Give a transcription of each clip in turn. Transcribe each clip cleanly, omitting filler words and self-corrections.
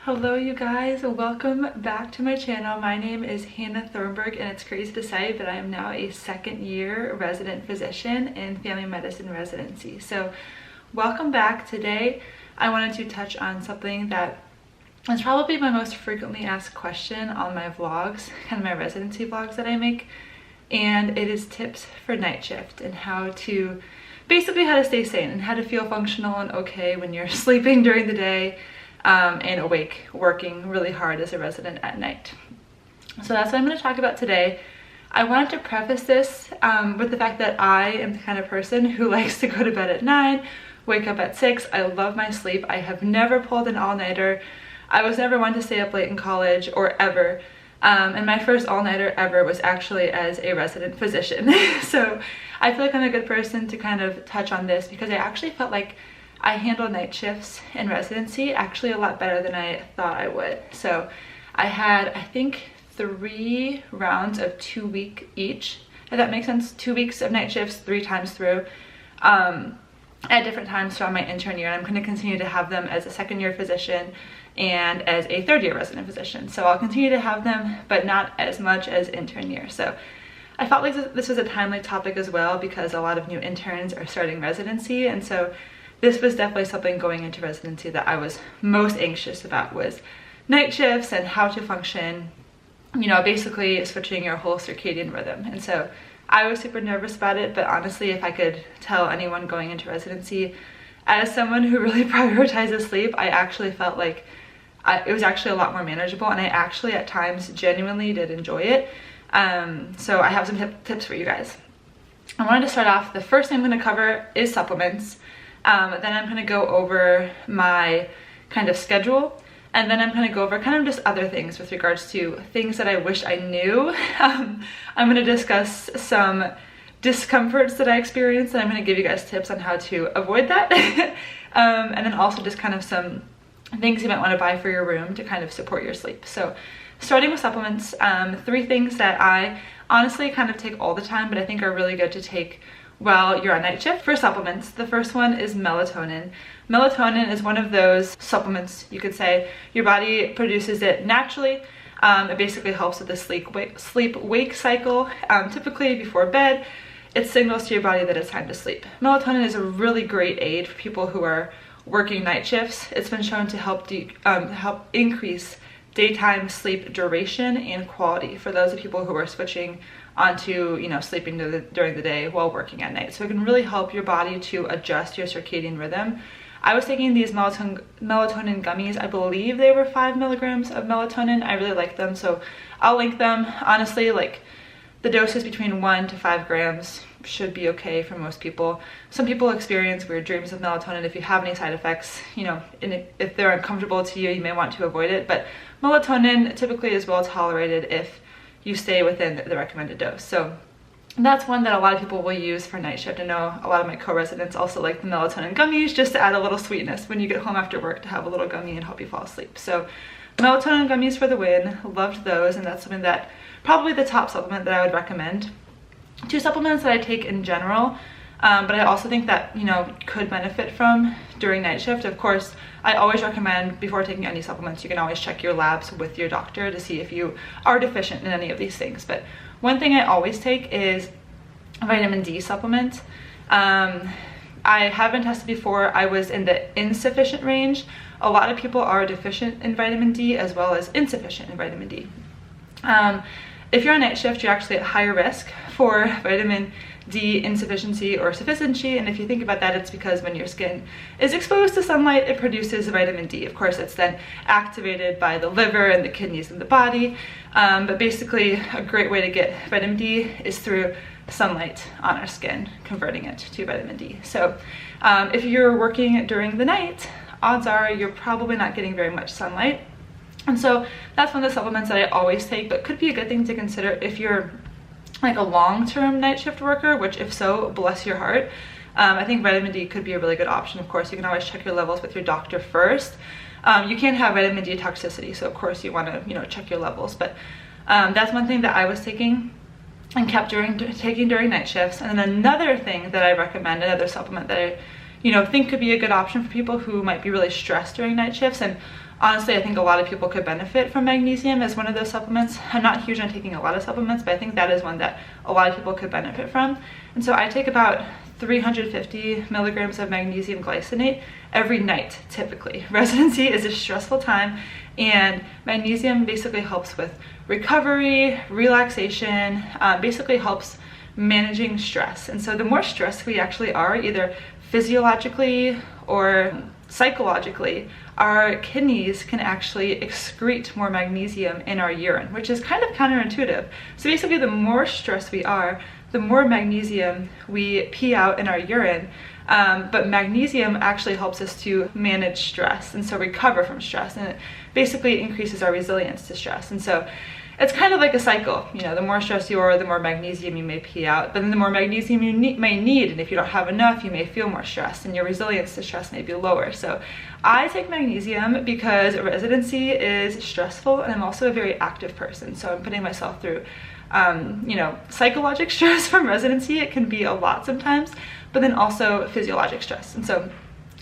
Hello you guys, welcome back to my channel. My name is Hannah Thornburg and it's crazy to say, but I am now a second year resident physician in family medicine residency. So welcome back. Today I wanted to touch on something that is probably my most frequently asked question on my vlogs, kind of my residency vlogs that I make. And it is tips for night shift and basically how to stay sane and how to feel functional and okay when you're sleeping during the day and awake working really hard as a resident at night. So that's what I'm going to talk about today. I wanted to preface this with the fact that I am the kind of person who likes to go to bed at 9, wake up at 6. I love my sleep. I have never pulled an all-nighter. I was never one to stay up late in college or ever. And my first all-nighter ever was actually as a resident physician. So I feel like I'm a good person to kind of touch on this because I actually felt like I handled night shifts in residency actually a lot better than I thought I would. So I had, I think, 3 rounds of 2 week each, if that makes sense. 2 weeks of night shifts 3 times through at different times throughout my intern year. And I'm going to continue to have them as a second year physician and as a third year resident physician. So I'll continue to have them, but not as much as intern year. So I felt like this was a timely topic as well because a lot of new interns are starting residency. And so this was definitely something going into residency that I was most anxious about, was night shifts and how to function, you know, basically switching your whole circadian rhythm. And so I was super nervous about it, but honestly, if I could tell anyone going into residency, as someone who really prioritizes sleep, I actually felt like it was actually a lot more manageable, and I actually at times genuinely did enjoy it. So I have some tips for you guys. I wanted to start off, the first thing I'm going to cover is supplements. Then I'm going to go over my kind of schedule, and then I'm going to go over kind of just other things with regards to things that I wish I knew. I'm going to discuss some discomforts that I experienced, and I'm going to give you guys tips on how to avoid that. And then also just kind of some things you might want to buy for your room to kind of support your sleep. So starting with supplements, 3 things that I honestly kind of take all the time, but I think are really good to take while you're on night shift. For supplements, the first one is melatonin. Melatonin is one of those supplements, you could say, your body produces it naturally. It basically helps with the sleep-wake cycle. Typically before bed, it signals to your body that it's time to sleep. Melatonin is a really great aid for people who are working night shifts. It's been shown to help increase daytime sleep duration and quality for those of people who are switching onto, you know, sleeping during the day while working at night. So it can really help your body to adjust your circadian rhythm. I was taking these melatonin gummies. I believe they were 5 milligrams of melatonin. I really like them, so I'll link them. Honestly, like, the doses between 1 to 5 grams should be okay for most people. Some people experience weird dreams of melatonin. If you have any side effects, you know, and if they're uncomfortable to you, you may want to avoid it. But melatonin typically is well tolerated if you stay within the recommended dose. So that's one that a lot of people will use for night shift. I know a lot of my co-residents also like the melatonin gummies just to add a little sweetness when you get home after work, to have a little gummy and help you fall asleep. So melatonin gummies for the win. Loved those, and that's something that probably the top supplement that I would recommend. 2 supplements that I take in general, but I also think that, you know, could benefit from during night shift. Of course, I always recommend before taking any supplements, you can always check your labs with your doctor to see if you are deficient in any of these things. But one thing I always take is a vitamin D supplement. I haven't tested before. I was in the insufficient range. A lot of people are deficient in vitamin D as well as insufficient in vitamin D. If you're on night shift, you're actually at higher risk for vitamin D insufficiency or sufficiency, and if you think about that, it's because when your skin is exposed to sunlight, it produces vitamin D. Of course, it's then activated by the liver and the kidneys in the body, but basically a great way to get vitamin D is through sunlight on our skin, converting it to vitamin D. So if you're working during the night, odds are you're probably not getting very much sunlight. And so that's one of the supplements that I always take, but could be a good thing to consider if you're like a long-term night shift worker, which if so, bless your heart. I think vitamin D could be a really good option. Of course, you can always check your levels with your doctor first. You can have vitamin D toxicity, so of course you want to, you know, check your levels. But that's one thing that I was taking and kept taking during night shifts. And then another thing that I recommend, another supplement that I think could be a good option for people who might be really stressed during night shifts. And honestly, I think a lot of people could benefit from magnesium as one of those supplements. I'm not huge on taking a lot of supplements, but I think that is one that a lot of people could benefit from. And so I take about 350 milligrams of magnesium glycinate every night, typically. Residency is a stressful time, and magnesium basically helps with recovery, relaxation, basically helps managing stress. And so the more stressed we actually are, either physiologically or psychologically, our kidneys can actually excrete more magnesium in our urine, which is kind of counterintuitive. So basically, the more stressed we are, the more magnesium we pee out in our urine. But magnesium actually helps us to manage stress and so recover from stress, and it basically increases our resilience to stress. And so it's kind of like a cycle. You know, the more stressed you are, the more magnesium you may pee out, but then the more magnesium you may need, and if you don't have enough, you may feel more stressed and your resilience to stress may be lower. So I take magnesium because residency is stressful, and I'm also a very active person, so I'm putting myself through you know, psychological stress from residency. It can be a lot sometimes, but then also physiologic stress. And so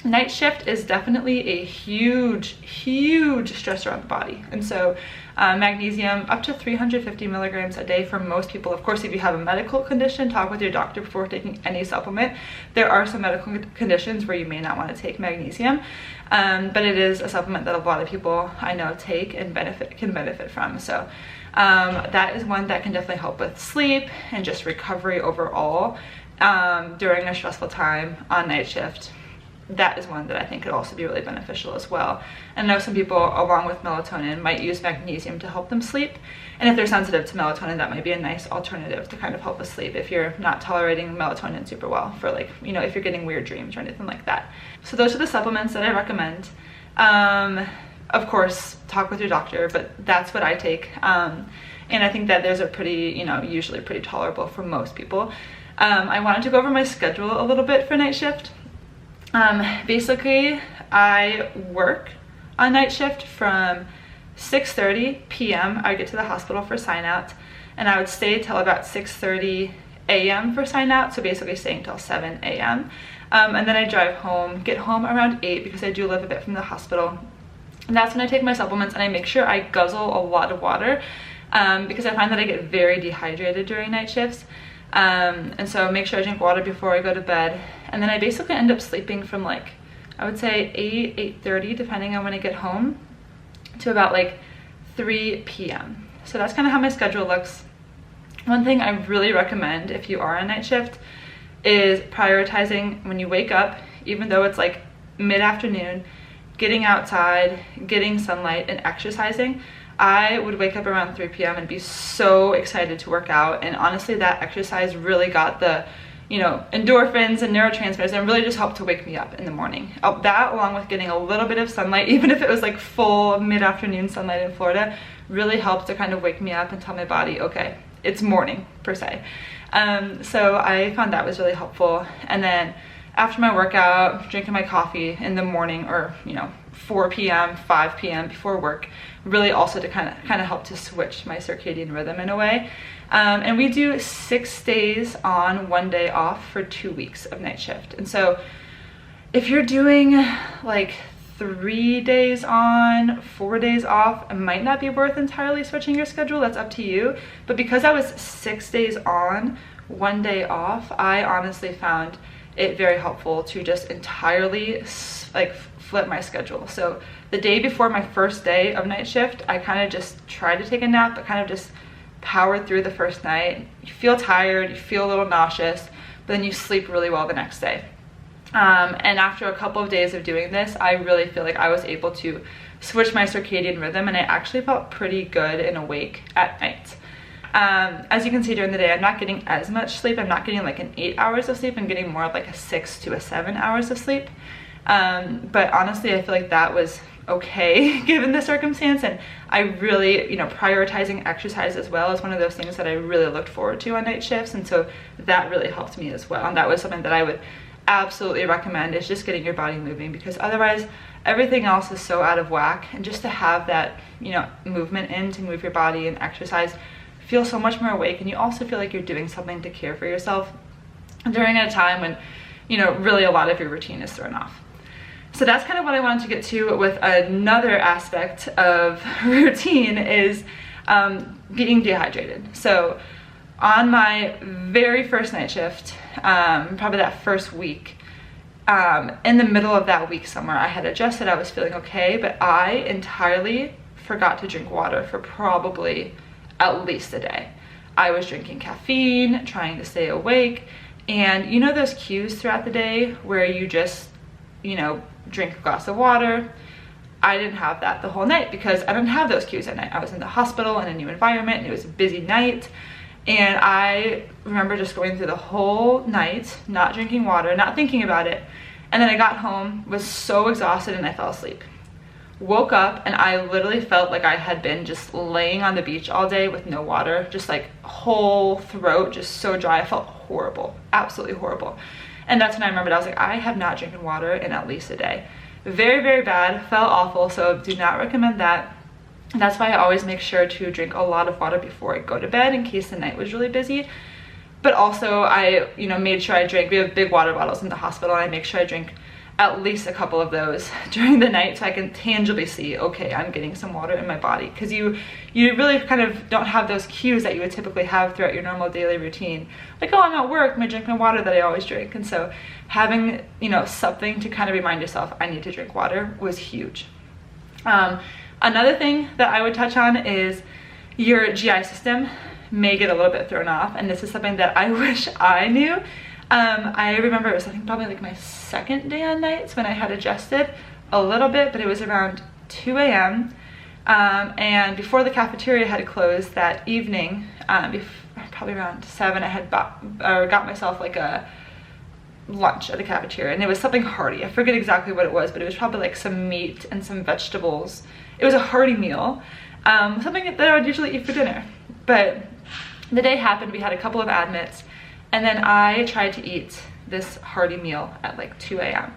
night shift is definitely a huge stressor on the body. And so magnesium up to 350 milligrams a day for most people. Of course, if you have a medical condition, talk with your doctor before taking any supplement. There are some medical conditions where you may not want to take magnesium, but it is a supplement that a lot of people I know take and can benefit from. So that is one that can definitely help with sleep and just recovery overall during a stressful time on night shift. That is one that I think could also be really beneficial as well. And I know some people, along with melatonin, might use magnesium to help them sleep. And if they're sensitive to melatonin, that might be a nice alternative to kind of help with sleep if you're not tolerating melatonin super well, for, like, you know, if you're getting weird dreams or anything like that. So those are the supplements that I recommend. Of course, talk with your doctor, but that's what I take. And I think that those are pretty, you know, usually pretty tolerable for most people. I wanted to go over my schedule a little bit for night shift. Basically, I work on night shift from 6:30 p.m. I would get to the hospital for sign out, and I would stay till about 6:30 a.m. for sign out, so basically staying till 7 a.m. And then I drive home, get home around 8 because I do live a bit from the hospital. And that's when I take my supplements, and I make sure I guzzle a lot of water because I find that I get very dehydrated during night shifts. And so make sure I drink water before I go to bed. And then I basically end up sleeping from, like, I would say 8:30, depending on when I get home, to about like 3 p.m. So that's kind of how my schedule looks. One thing I really recommend if you are on night shift is prioritizing when you wake up, even though it's like mid-afternoon, getting outside, getting sunlight, and exercising. I would wake up around 3 p.m. and be so excited to work out, and honestly that exercise really got the, you know, endorphins and neurotransmitters, and really just helped to wake me up in the morning. That, along with getting a little bit of sunlight, even if it was like full mid-afternoon sunlight in Florida, really helped to kind of wake me up and tell my body, okay, it's morning per se. So I found that was really helpful. And then after my workout, drinking my coffee in the morning, or, you know, 4 p.m., 5 p.m. before work, really also to kind of help to switch my circadian rhythm in a way. And we do 6 days on, 1 day off for 2 weeks of night shift. And so if you're doing like 3 days on, 4 days off, it might not be worth entirely switching your schedule. That's up to you. But because I was 6 days on, 1 day off, I honestly found it very helpful to just entirely like flip my schedule. So the day before my first day of night shift, I kind of just tried to take a nap, but kind of just powered through the first night. You feel tired, you feel a little nauseous, but then you sleep really well the next day. And after a couple of days of doing this, I really feel like I was able to switch my circadian rhythm, and I actually felt pretty good and awake at night. As you can see during the day, I'm not getting as much sleep. I'm not getting like an 8 hours of sleep. I'm getting more of like a 6 to 7 hours of sleep. But honestly, I feel like that was okay given the circumstance. And I really, you know, prioritizing exercise as well is one of those things that I really looked forward to on night shifts. And so that really helped me as well. And that was something that I would absolutely recommend, is just getting your body moving, because otherwise everything else is so out of whack. And just to have that, you know, movement in, to move your body and exercise, feel so much more awake, and you also feel like you're doing something to care for yourself during a time when, you know, really a lot of your routine is thrown off. So that's kind of what I wanted to get to with another aspect of routine is being dehydrated. So on my very first night shift, probably that first week, in the middle of that week somewhere, I had adjusted, I was feeling okay, but I entirely forgot to drink water for probably at least a day. I was drinking caffeine, trying to stay awake, and you know those cues throughout the day where you just, you know, drink a glass of water? I didn't have that the whole night because I didn't have those cues at night. I was in the hospital in a new environment and it was a busy night. And I remember just going through the whole night, not drinking water, not thinking about it. And then I got home, was so exhausted, and I fell asleep. Woke up and I literally felt like I had been just laying on the beach all day with no water, just like whole throat, just so dry. I felt horrible, absolutely horrible. And that's when I remembered, I was like, I have not drinking water in at least a day. Very, very bad, felt awful, so do not recommend that. That's why I always make sure to drink a lot of water before I go to bed in case the night was really busy. But also I, you know, made sure I drank, we have big water bottles in the hospital, and I make sure I drink at least a couple of those during the night so I can tangibly see, okay, I'm getting some water in my body. Because you really kind of don't have those cues that you would typically have throughout your normal daily routine. Like, oh, I'm at work, I'm gonna drink my water that I always drink. And so having, you know, something to kind of remind yourself, I need to drink water, was huge. Another thing that I would touch on is your GI system may get a little bit thrown off, and this is something that I wish I knew. I remember it was, I think, probably like my second day on nights when I had adjusted a little bit, but it was around 2 a.m. And before the cafeteria had closed that evening, probably around 7, I had got myself like a lunch at the cafeteria, and it was something hearty. I forget exactly what it was, but it was probably like some meat and some vegetables. It was a hearty meal, something that I would usually eat for dinner. But the day happened, we had a couple of admits, and then I tried to eat this hearty meal at like 2 a.m.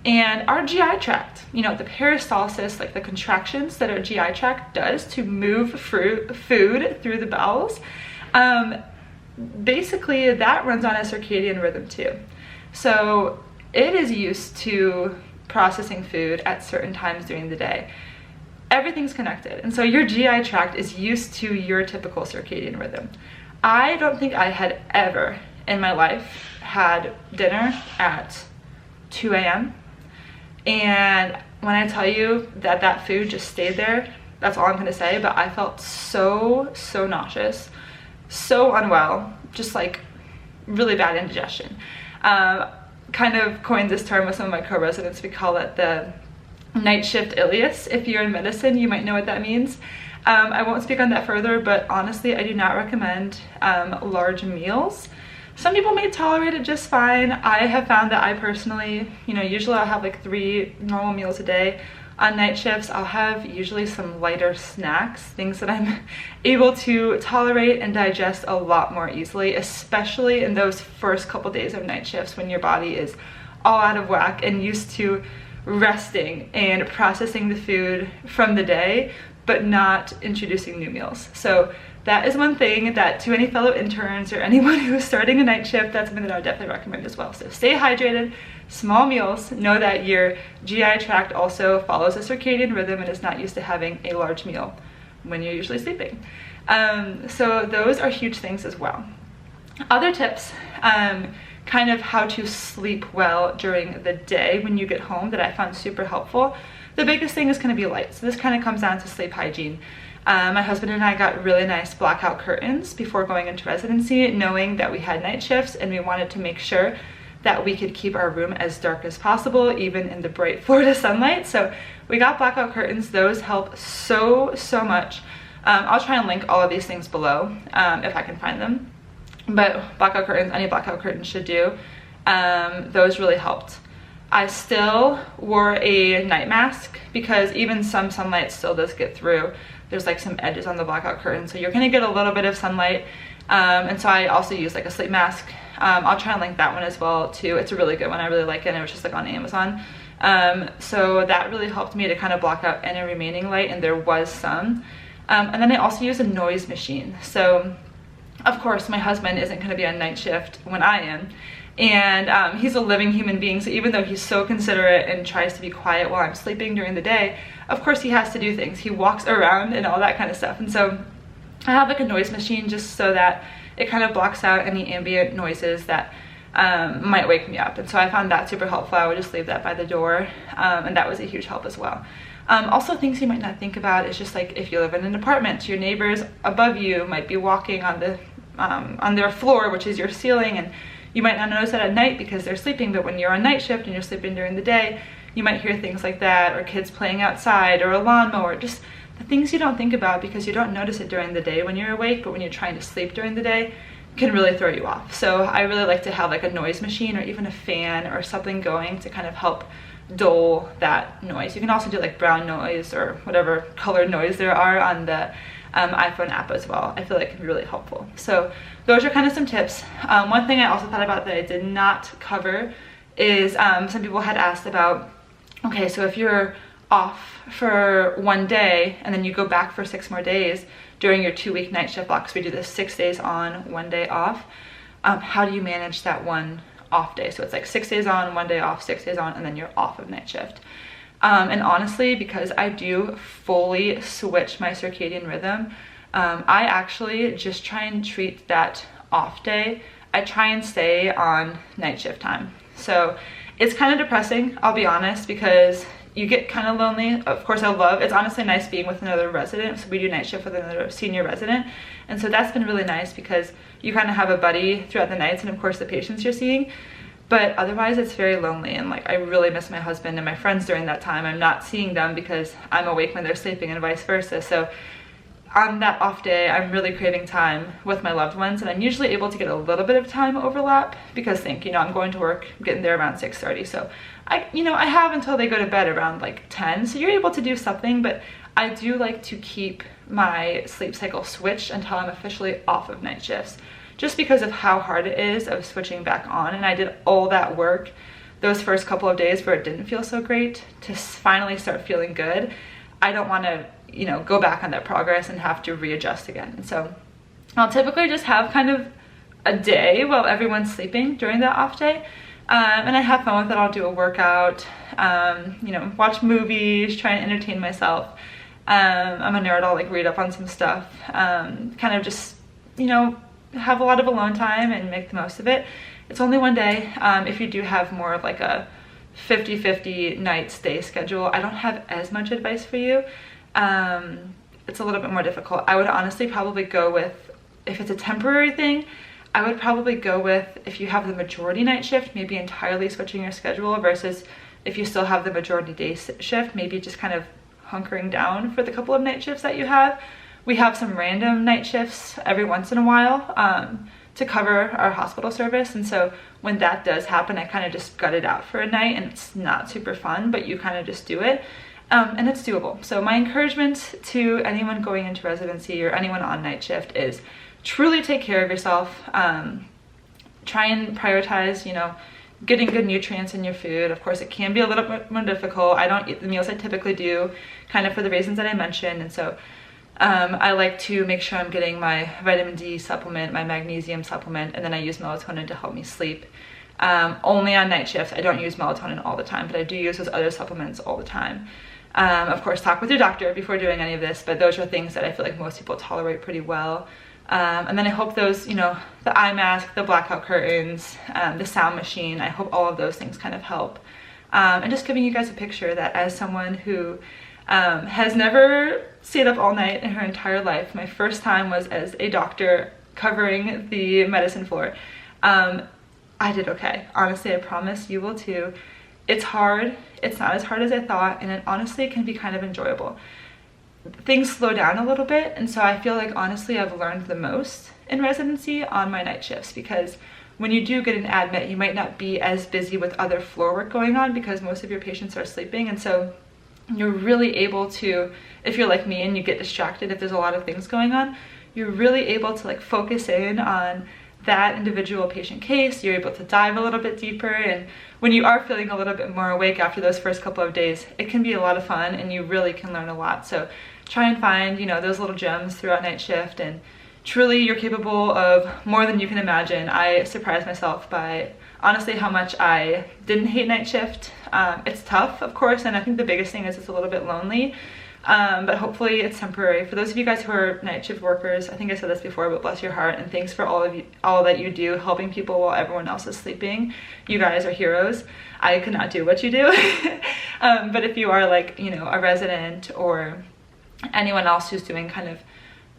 And our GI tract, you know, the peristalsis, like the contractions that our GI tract does to move food through the bowels, basically that runs on a circadian rhythm too. So it is used to processing food at certain times during the day. Everything's connected, and so your GI tract is used to your typical circadian rhythm. I don't think I had ever in my life had dinner at 2 a.m. And when I tell you that that food just stayed there, that's all I'm gonna say, but I felt so nauseous, so unwell, just like really bad indigestion. Kind of coined this term with some of my co-residents. We call it the night shift ileus. If you're in medicine, you might know what that means. I won't speak on that further, but honestly, I do not recommend large meals. Some people may tolerate it just fine. I have found that I personally, you know, usually I'll have like 3 normal meals a day. On night shifts, I'll have usually some lighter snacks, things that I'm able to tolerate and digest a lot more easily, especially in those first couple days of night shifts when your body is all out of whack and used to resting and processing the food from the day, but not introducing new meals. So that is one thing that, to any fellow interns or anyone who is starting a night shift, that's something that I would definitely recommend as well. So stay hydrated, small meals, know that your GI tract also follows a circadian rhythm and is not used to having a large meal when you're usually sleeping. So those are huge things as well. Other tips, kind of how to sleep well during the day when you get home, that I found super helpful. The biggest thing is going to be light. So this kind of comes down to sleep hygiene. My husband and I got really nice blackout curtains before going into residency, knowing that we had night shifts and we wanted to make sure that we could keep our room as dark as possible, even in the bright Florida sunlight. So we got blackout curtains. Those help so much. I'll try and link all of these things below if I can find them. But blackout curtains, any blackout curtains should do. Those really helped. I still wore a night mask because even some sunlight still does get through. There's like some edges on the blackout curtain, so you're gonna get a little bit of sunlight. And so I also use like a sleep mask. I'll try and link that one as well too. It's a really good one. I really like it, and it was just like on Amazon. So that really helped me to kind of block out any remaining light, and there was some. And then I also use a noise machine. So of course my husband isn't going to be on night shift when I am, And he's a living human being, so even though he's so considerate and tries to be quiet while I'm sleeping during the day, of course he has to do things. He walks around and all that kind of stuff. And so I have like a noise machine just so that it kind of blocks out any ambient noises that might wake me up. And so I found that super helpful. I would just leave that by the door, and that was a huge help as well. Also, things you might not think about is just like if you live in an apartment, your neighbors above you might be walking on the on their floor, which is your ceiling, and you might not notice that at night because they're sleeping, but when you're on night shift and you're sleeping during the day, you might hear things like that, or kids playing outside, or a lawnmower, just the things you don't think about because you don't notice it during the day when you're awake, but when you're trying to sleep during the day, can really throw you off. So I really like to have like a noise machine or even a fan or something going to kind of help dull that noise. You can also do like brown noise or whatever color noise there are on the iPhone app as well. I feel like it can be really helpful. So those are kind of some tips. One thing I also thought about that I did not cover is some people had asked about, okay, so if you're off for one day and then you go back for 6 more days during your 2-week night shift block, so we do this 6 days on, 1 day off, how do you manage that one off day? So it's like 6 days on, 1 day off, 6 days on, and then you're off of night shift. And honestly, because I do fully switch my circadian rhythm, I actually just try and treat that off day. I try and stay on night shift time. So it's kind of depressing, I'll be honest, because you get kind of lonely. Of course, it's honestly nice being with another resident. So we do night shift with another senior resident. And so that's been really nice because you kind of have a buddy throughout the nights and of course the patients you're seeing. But otherwise it's very lonely, and like I really miss my husband and my friends during that time. I'm not seeing them because I'm awake when they're sleeping and vice versa. So on that off day, I'm really craving time with my loved ones, and I'm usually able to get a little bit of time overlap because I'm going to work, I'm getting there around 6:30. So I have until they go to bed around like 10. So you're able to do something, but I do like to keep my sleep cycle switched until I'm officially off of night shifts, just because of how hard it is of switching back on. And I did all that work those first couple of days where it didn't feel so great to finally start feeling good. I don't want to, go back on that progress and have to readjust again. And so I'll typically just have kind of a day while everyone's sleeping during that off day. And I have fun with it. I'll do a workout, watch movies, try and entertain myself. I'm a nerd, I'll like read up on some stuff, kind of just, have a lot of alone time and make the most of it. It's only 1 day. If you do have more of like a 50-50 nights day schedule, I don't have as much advice for you. It's a little bit more difficult. I would honestly probably go with, if it's a temporary thing, I would probably go with, if you have the majority night shift, maybe entirely switching your schedule, versus if you still have the majority day shift, maybe just kind of hunkering down for the couple of night shifts that you have. We have some random night shifts every once in a while to cover our hospital service. And so when that does happen, I kind of just gut it out for a night, and it's not super fun, but you kind of just do it. And it's doable. So my encouragement to anyone going into residency or anyone on night shift is truly take care of yourself. Try and prioritize, getting good nutrients in your food. Of course, it can be a little bit more difficult. I don't eat the meals I typically do, kind of for the reasons that I mentioned. And so I like to make sure I'm getting my vitamin D supplement, my magnesium supplement, and then I use melatonin to help me sleep. Only on night shifts. I don't use melatonin all the time, but I do use those other supplements all the time. Of course, talk with your doctor before doing any of this, but those are things that I feel like most people tolerate pretty well. And then I hope those, the eye mask, the blackout curtains, the sound machine, I hope all of those things kind of help. And just giving you guys a picture that as someone who has never stayed up all night in her entire life, my first time was as a doctor covering the medicine floor. I did okay. Honestly, I promise you will too. It's hard. It's not as hard as I thought, and it honestly can be kind of enjoyable. Things slow down a little bit, and so I feel like honestly I've learned the most in residency on my night shifts, because when you do get an admit, you might not be as busy with other floor work going on because most of your patients are sleeping, and so you're really able to, if you're like me and you get distracted if there's a lot of things going on, you're really able to like focus in on that individual patient case. You're able to dive a little bit deeper, and when you are feeling a little bit more awake after those first couple of days, it can be a lot of fun and you really can learn a lot. So try and find, those little gems throughout night shift, and truly you're capable of more than you can imagine. I surprise myself by honestly how much I didn't hate night shift. It's tough, of course, and I think the biggest thing is it's a little bit lonely. But hopefully it's temporary. For those of you guys who are night shift workers, I think I said this before, but bless your heart, and thanks for all that you do, helping people while everyone else is sleeping. You guys are heroes. I could not do what you do. But if you are like, you know, a resident or anyone else who's doing kind of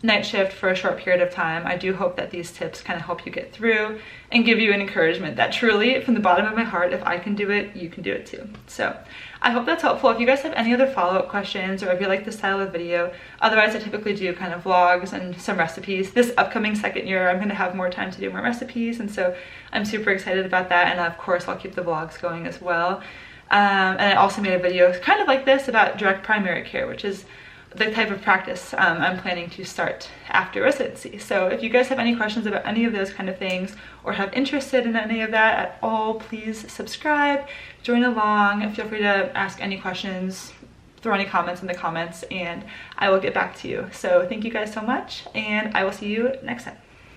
night shift for a short period of time, I do hope that these tips kind of help you get through and give you an encouragement that truly, from the bottom of my heart, if I can do it, you can do it too. So I hope that's helpful. If you guys have any other follow-up questions, or if you like this style of video, otherwise I typically do kind of vlogs and some recipes. This upcoming second year, I'm going to have more time to do more recipes, and so I'm super excited about that. And of course, I'll keep the vlogs going as well. And I also made a video kind of like this about direct primary care, which is the type of practice I'm planning to start after residency. So if you guys have any questions about any of those kind of things, or have interested in any of that at all, please subscribe, join along, feel free to ask any questions, throw any comments in the comments, and I will get back to you. So thank you guys so much, and I will see you next time.